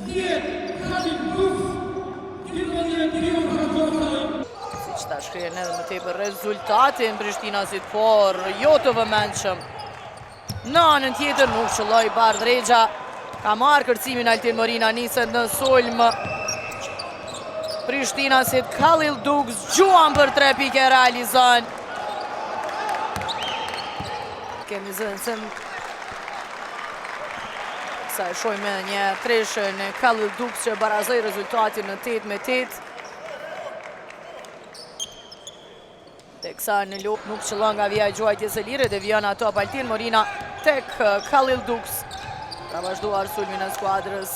Si që ta shkrijen edhe më tepër rezultatin Prishtinasit, por jo të vëmendshëm. Në anën tjetër nuk shëlloj Bardh Rexha, ka marrë kërcimin Altin Morina, niset në sulm. Prishtinasit, Khalil Dukes gjuan për 3 pike realizon. Kemi zënë sa e shojme një treshën e Khalil Dukes që barazoj rezultatin në 8-8. Teksa në lopë nuk qëllon nga vija e gjuajtjes e lirë, dhe vion ato Altin Morina tek Khalil Dukes. Ka vazhduar sulmin e skuadrës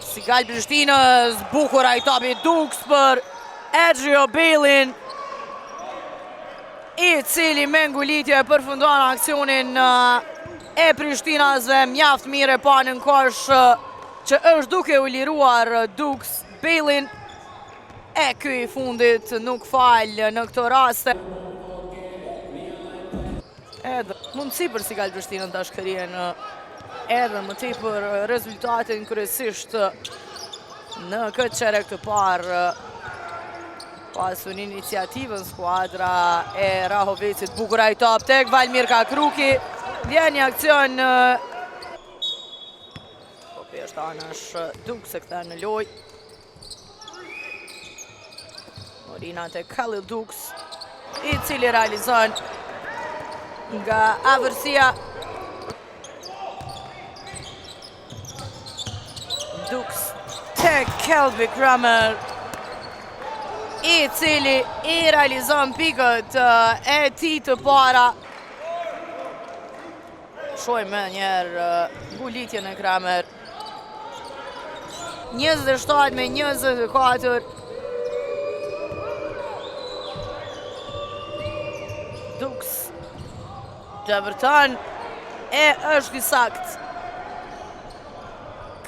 Sigal Prishtinës, bukur ai topi Dukes për Adrio Bailin, i cili me ngulitje përfundon aksionin e Prishtinasve, mjaft mire pa në kosh që është duke u liruar Dukes. Bailin e ky i fundit nuk falë në këto raste. Edhe mundësi për Sigal Prishtinën të shkërien edhe më tepër rezultatin, kryesisht në këtë çerek të parë. Pasur iniciativën skuadra e Rahovecit, bukur ai top tek Valmir Kakruki, vjen një aksion po është anash Dukes e kthen në lojë. Morina tek Khalil Dukes, i cili realizon nga avërsia. Dukes tek Kelby Kramer, i cili i realizon pikët e ti të para. Shojmë njerë ngulitjen e Kramer. 27-24. Dukes të vërtan e është i sakt.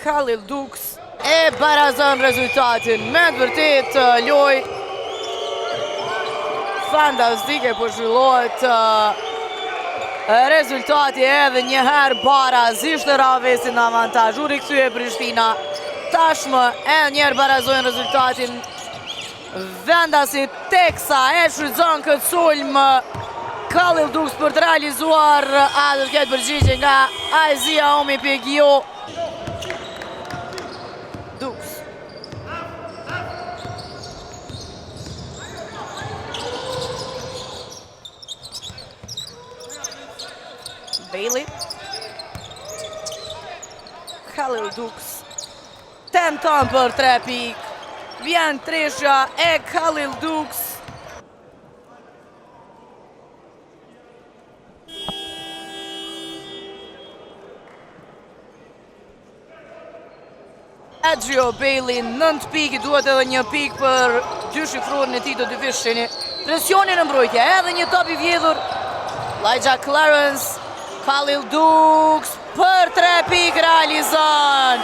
Khalil Dukes e barazon rezultatin. Me të vërtet loj fantastike, po zhvillohet rezultati edhe njëherë barazisht e Rahovecit në avantazh. U rikthye Prishtina, tashmë edhe njerë barazojnë rezultatin vendasit, teksa e shfrytëzon këtë sulm Khalil Dukes për të realizuar atë këtë përgjigje nga Aizia Omi Pegio. Dukes Bailey, Khalil Dukes tenton për 3 pik, vjen treshja e Khalil Dukes. Adrio Bailey 9 pik, duhet edhe 1 pik për dy shifrorën e tij të dyfishini. Presionin në mbrojtje, edhe një top i vjedhur. Elijah Clarence, Khalil Dukes për 3 pik realizon.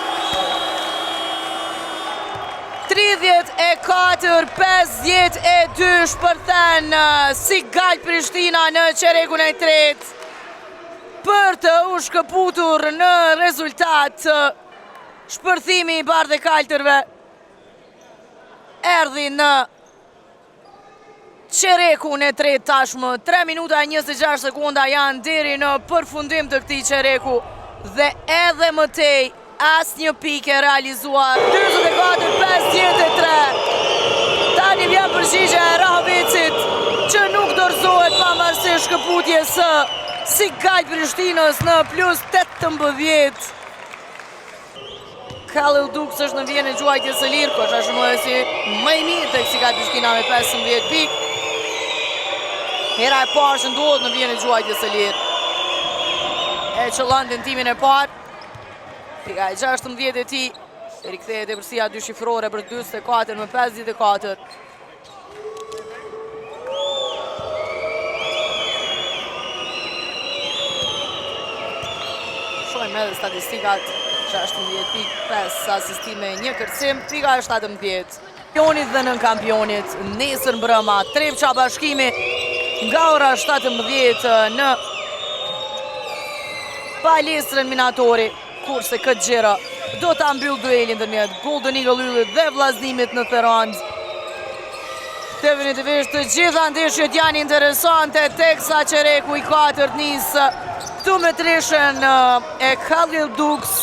34-52 shpërthen Sigal Prishtina në çerekun e tretë për të u shkëputur në rezultat. Shpërthimi i bardhë e kaltërve erdhi në çerekun e tretë tashmë. 3 minuta e 26 sekonda janë deri në përfundim të këtij çereku dhe edhe më tej asnjë pikë realizuar. 44-53. Tani vjen përgjigja e Rahovecit që nuk dorëzohet pavarësisht shkëputjes së Sigal Prishtinës në plus 18. Khalil Dukes është në vijën e gjuajtjes së lirë, kosh është më i mirë tek Sigal Prishtina me 15 pikë. Hera e parë që ndodhet në vijën e gjuajtjes së lirë. E qëllon tentimin e parë. Pika e 16 e tij, rikthehet e përsia dy shifrore për 44 me 54. Shojmë edhe statistikat. 16 pikë, 5 asistime, 1 kërcim, pika e 17. Kampionit dhe nën kampionit, nesër mbrëma, Trepça Bashkimi nga ora 17 në palestrën minatori, kurse këtë gjera do ta mbyll duelin ndërmjet Golden Eagle Yllit dhe vllaznimit në Tiranë. Definitivisht të gjitha ndeshjet janë interesante, teksa Qereku i 4 nis këtu me trishën e Khalil Dux.